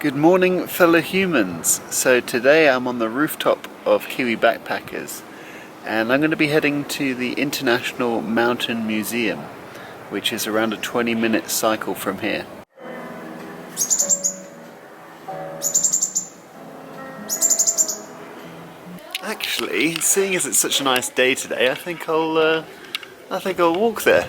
Good morning, fellow humans. So today I'm on the rooftop of Kiwi Backpackers and I'm going to be heading to the International Mountain Museum, which is around a 20-minute cycle from here. Actually, seeing as it's such a nice day today, I think I'll walk there.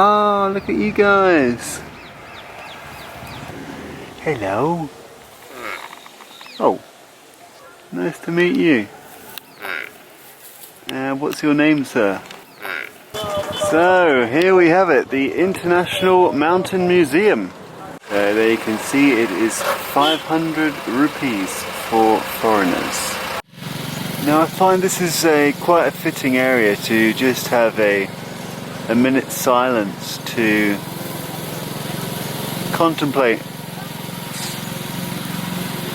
Oh, look at you guys! Hello! Oh, nice to meet you. What's your name, sir? So, here we have it, the International Mountain Museum. There you can see it is 500 rupees for foreigners. Now I find this is quite a fitting area to just have a minute's silence to contemplate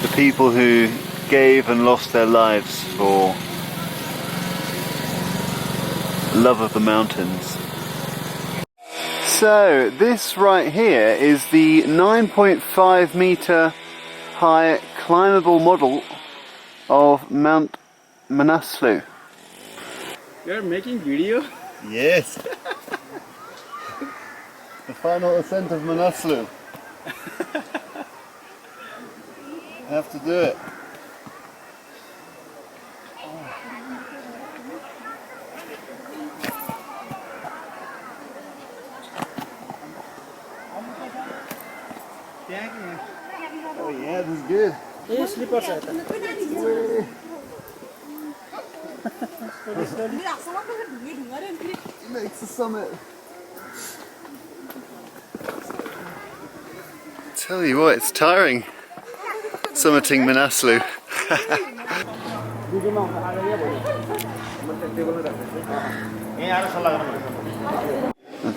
the people who gave and lost their lives for love of the mountains. So this right here is the 9.5 meter high climbable model of Mount Manaslu. You're making video? Yes. The final ascent of Manaslu. Have to do it. Oh yeah, this is good. Yes, slippers. Makes the summit. Tell you what, it's tiring summiting Manaslu.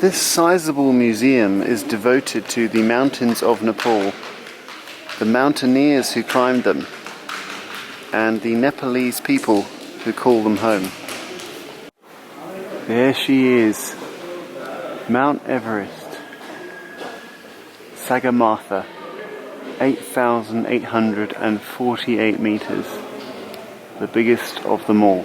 This sizable museum is devoted to the mountains of Nepal, the mountaineers who climbed them, and the Nepalese people who call them home. There she is, Mount Everest, Sagarmatha, 8,848 meters, the biggest of them all.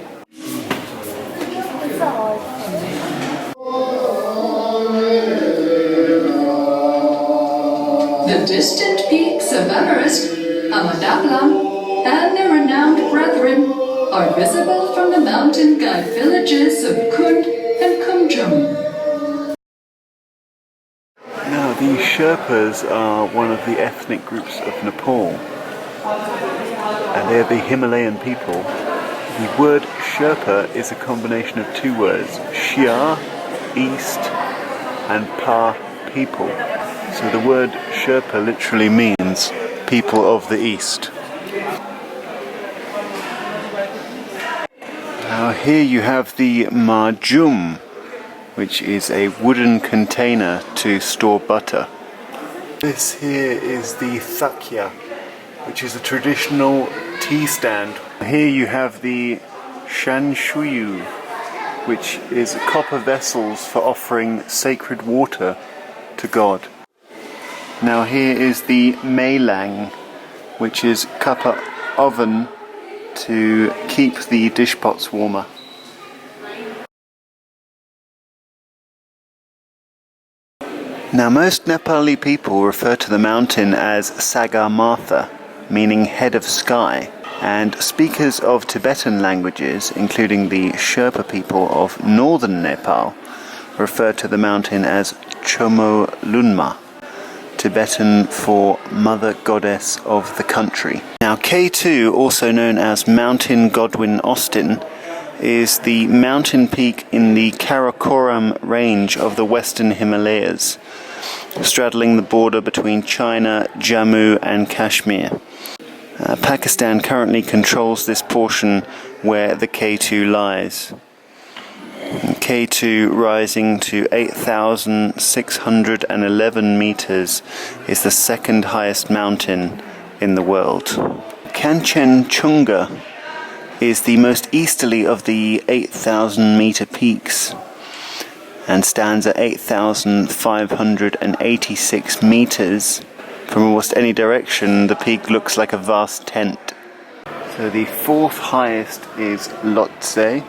The distant peaks of Everest, Amadablam, and their renowned brethren are visible from the mountain guide villages of Kund and Kumjung. Now, the Sherpas are one of the ethnic groups of Nepal, and they're the Himalayan people. The word Sherpa is a combination of two words, Shia, east, and Pa, people. So the word Sherpa literally means people of the east. Now here you have the Marjum, which is a wooden container to store butter. This here is the Thakya, which is a traditional tea stand. Here you have the Shanshuyu, which is copper vessels for offering sacred water to God. Now here is the Meilang, which is copper oven to keep the dish pots warmer. Now most Nepali people refer to the mountain as Sagarmatha, meaning head of sky, and speakers of Tibetan languages, including the Sherpa people of northern Nepal, refer to the mountain as Chomo Lunma, Tibetan for Mother Goddess of the country. Now K2, also known as Mountain Godwin Austen, is the mountain peak in the Karakoram range of the Western Himalayas. straddling the border between China, Jammu and Kashmir. Pakistan currently controls this portion where the K2 lies. K2 rising to 8,611 meters is the second highest mountain in the world. Kanchenjunga is the most easterly of the 8,000 meter peaks and stands at 8,586 meters. From almost any direction, the peak looks like a vast tent. So the fourth highest is Lhotse.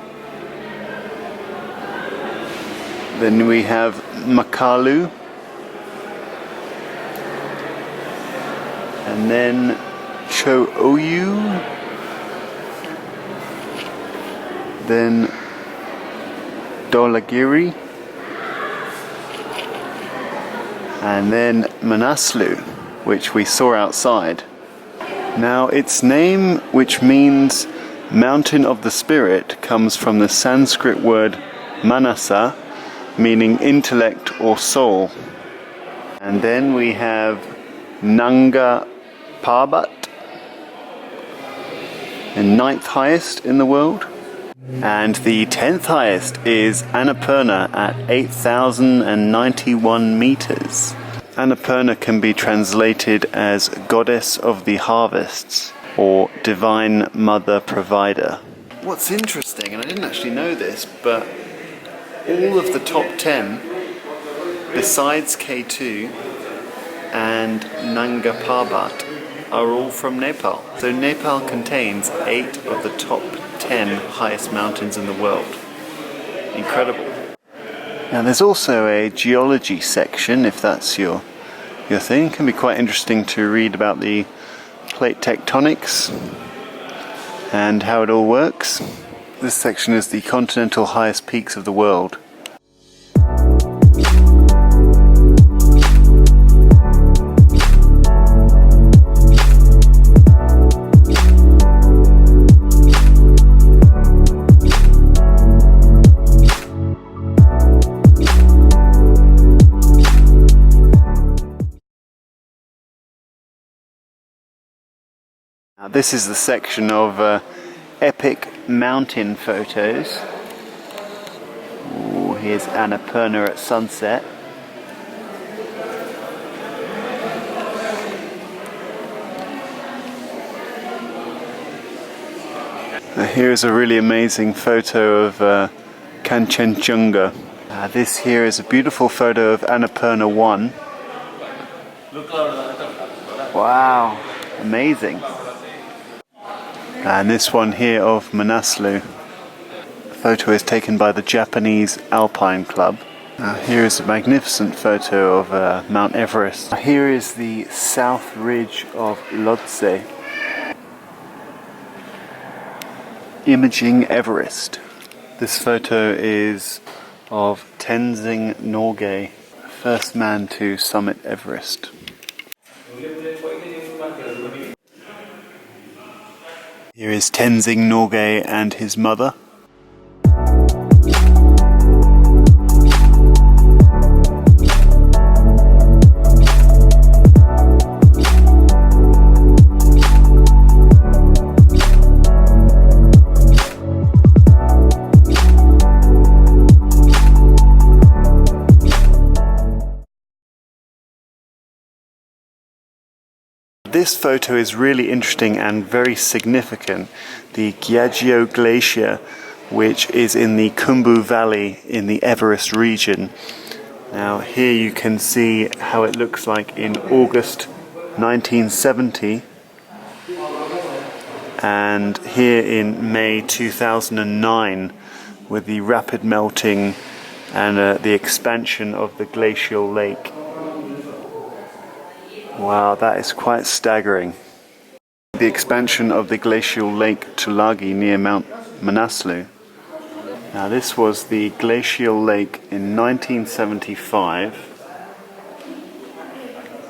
Then we have Makalu. And then Cho-Oyu. Then Dholagiri. And then Manaslu, which we saw outside. Now its name, which means Mountain of the Spirit, comes from the Sanskrit word Manasa, meaning intellect or soul. And then we have Nanga Parbat, the 9th highest in the world. And the 10th highest is Annapurna at 8,091 meters. Annapurna can be translated as Goddess of the Harvests or Divine Mother Provider. What's interesting, and I didn't actually know this, but all of the top 10, besides K2 and Nanga Parbat, are all from Nepal. So Nepal contains 8 of the top 10 highest mountains in the world. Incredible. Now there's also a geology section, if that's your thing. It can be quite interesting to read about the plate tectonics and how it all works. This section is the continental highest peaks of the world. Now this is the section of epic mountain photos. Ooh, here's Annapurna at sunset. Here's a really amazing photo of Kanchenjunga. This here is a beautiful photo of Annapurna 1. Wow, amazing. And this one here of Manaslu. The photo is taken by the Japanese Alpine Club. Here is a magnificent photo of Mount Everest. Here is the south ridge of Lhotse. Imaging Everest. This photo is of Tenzing Norgay, first man to summit Everest. Here is Tenzing Norgay and his mother. This photo is really interesting and very significant. The Gyagio Glacier, which is in the Khumbu Valley in the Everest region. Now here you can see how it looks like in August 1970 and here in May 2009 with the rapid melting and the expansion of the glacial lake. Wow, that is quite staggering. The expansion of the glacial lake Tulagi near Mount Manaslu. Now this was the glacial lake in 1975,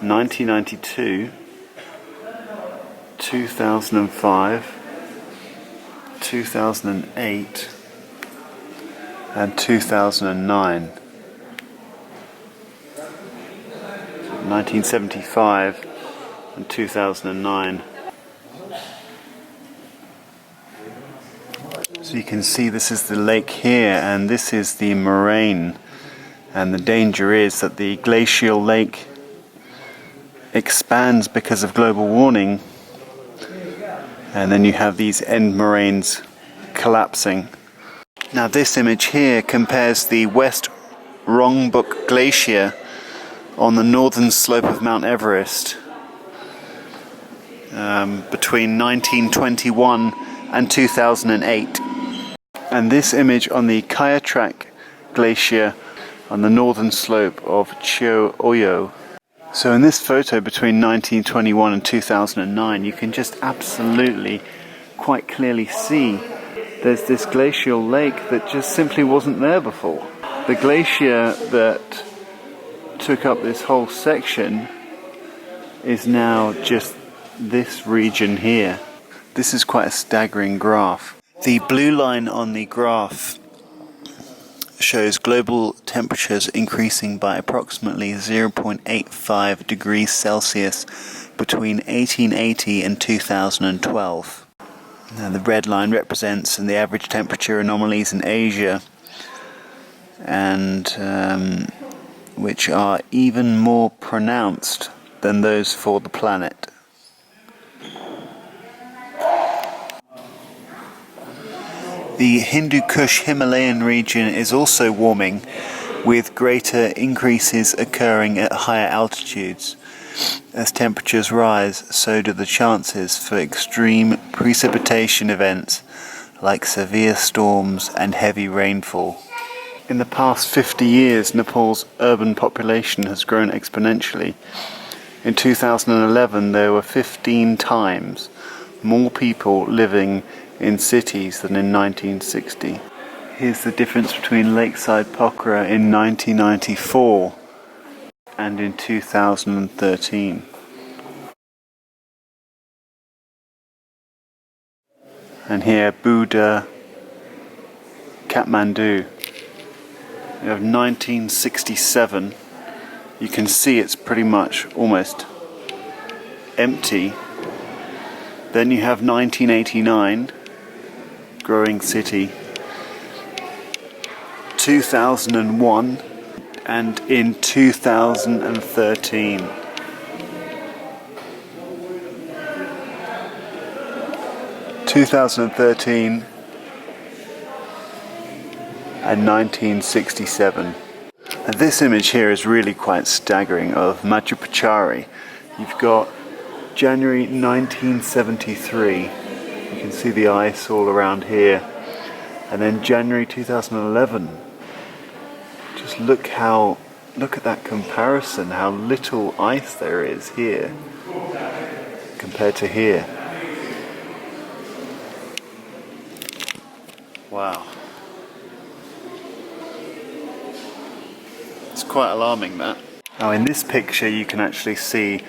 1992, 2005, 2008 and 2009. 1975 and 2009. So you can see this is the lake here, and this is the moraine, and the danger is that the glacial lake expands because of global warming, and then you have these end moraines collapsing. Now this image here compares the West Rongbuk Glacier on the northern slope of Mount Everest between 1921 and 2008, and this image on the Kayatrak Glacier on the northern slope of Chio Oyo. So in this photo between 1921 and 2009, you can just absolutely quite clearly see there's this glacial lake that just simply wasn't there before. The glacier that took up this whole section is now just this region here. This is quite a staggering graph. The blue line on the graph shows global temperatures increasing by approximately 0.85 degrees Celsius between 1880 and 2012. Now the red line represents the average temperature anomalies in Asia, and which are even more pronounced than those for the planet. The Hindu Kush Himalayan region is also warming, with greater increases occurring at higher altitudes. As temperatures rise, so do the chances for extreme precipitation events like severe storms and heavy rainfall. In the past 50 years, Nepal's urban population has grown exponentially. In 2011, there were 15 times more people living in cities than in 1960. Here's the difference between Lakeside Pokhara in 1994 and in 2013. And here, Buddha, Kathmandu. You have 1967. You can see it's pretty much almost empty. Then you have 1989, growing city, 2001, and in 2013. And 1967. And this image here is really quite staggering of Machu Picchu. You've got January 1973. You can see the ice all around here. And then January 2011. Just look at that comparison, how little ice there is here compared to here. Wow. It's quite alarming, that. Now in this picture you can actually see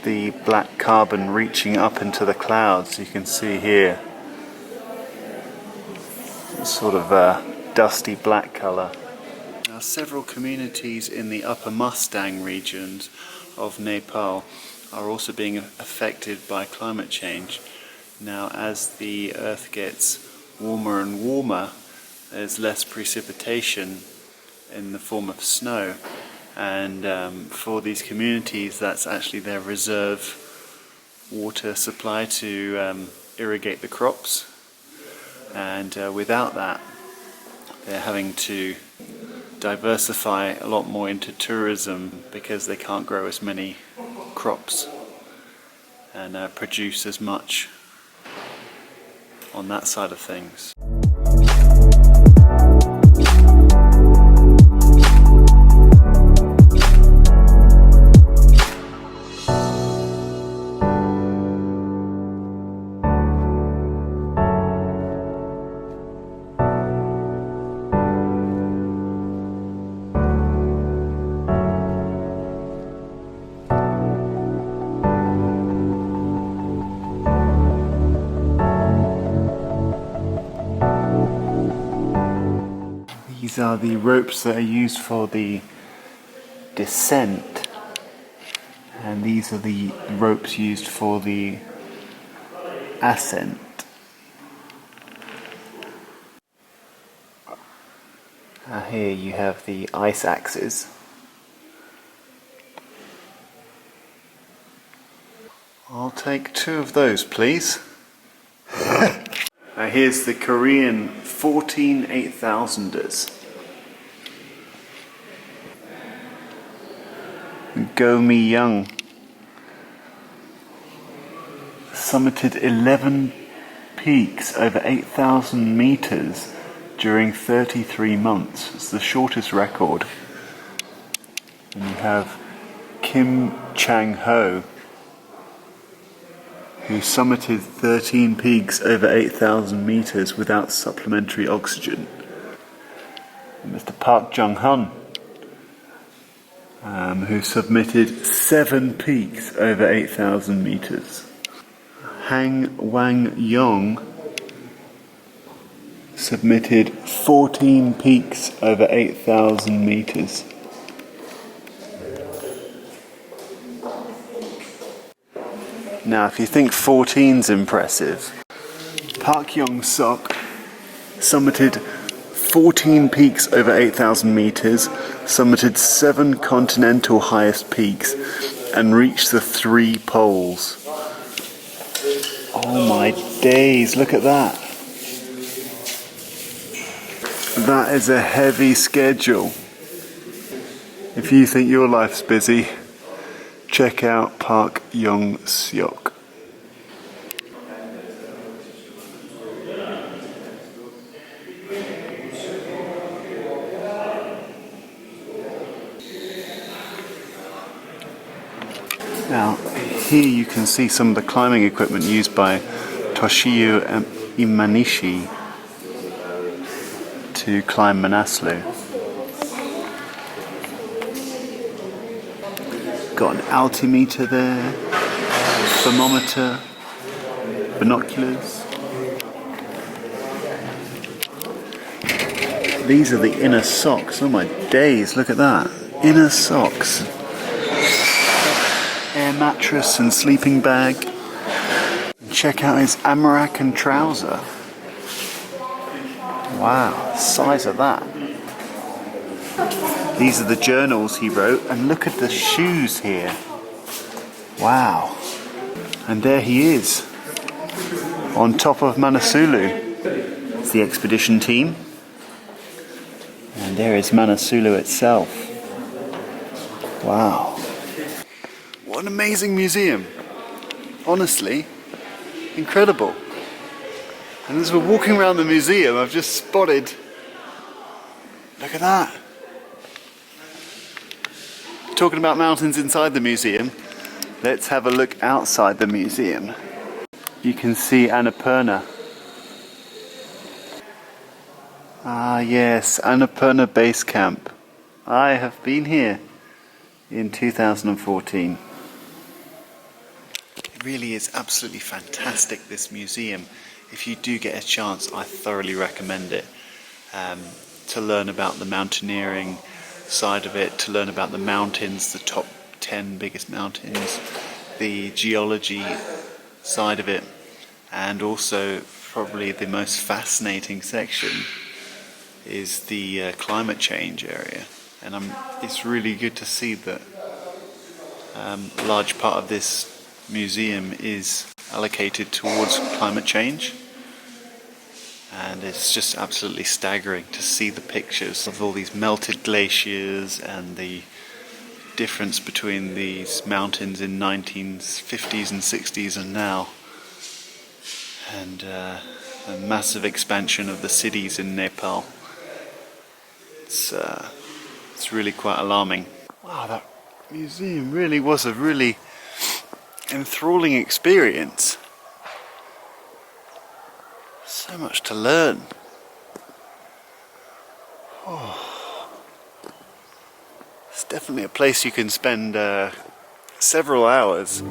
the black carbon reaching up into the clouds. You can see here sort of a dusty black colour. Now several communities in the upper Mustang regions of Nepal are also being affected by climate change. Now as the earth gets warmer and warmer, there's less precipitation in the form of snow, and for these communities that's actually their reserve water supply to irrigate the crops, and without that they're having to diversify a lot more into tourism because they can't grow as many crops and produce as much on that side of things. These are the ropes that are used for the descent And these are the ropes used for the ascent. Here you have the ice axes. I'll take 2 of those, please. Here's the Korean 14 8,000ers. Go Mi Young summited 11 peaks over 8,000 meters during 33 months. It's the shortest record. And you have Kim Chang-ho, who summited 13 peaks over 8,000 meters without supplementary oxygen. And Mr. Park Jung-hun, who submitted 7 peaks over 8,000 meters. Hang Wang-yong submitted 14 peaks over 8,000 meters. Now, if you think 14's impressive, Park Yong-sok summited 14 peaks over 8,000 meters, summited 7 continental highest peaks, and reached the 3 poles. Oh my days, look at that. That is a heavy schedule. If you think your life's busy, check out Park Yong-seok. Now, here you can see some of the climbing equipment used by Toshio Imanishi to climb Manaslu. Got an altimeter there, thermometer, binoculars. These are the inner socks. Oh my days, look at that. Inner socks. Air mattress and sleeping bag. And check out his American trouser. Wow, the size of that. These are the journals he wrote, and look at the shoes here. Wow. And there he is, on top of Manasulu. It's the expedition team. And there is Manasulu itself. Wow. What an amazing museum. Honestly, incredible. And as we're walking around the museum, I've just spotted, look at that. Talking about mountains inside the museum, let's have a look outside the museum. You can see Annapurna. Ah yes, Annapurna Base Camp. I have been here in 2014. It really is absolutely fantastic, this museum. If you do get a chance, I thoroughly recommend it. To learn about the mountaineering side of it, to learn about the mountains, the top 10 biggest mountains, the geology side of it, and also probably the most fascinating section is the climate change area. And it's really good to see that a large part of this museum is allocated towards climate change. And it's just absolutely staggering to see the pictures of all these melted glaciers and the difference between these mountains in 1950s and 60s and now. And the massive expansion of the cities in Nepal. It's really quite alarming. Wow, that museum really was a really enthralling experience. So much to learn. Oh. It's definitely a place you can spend several hours.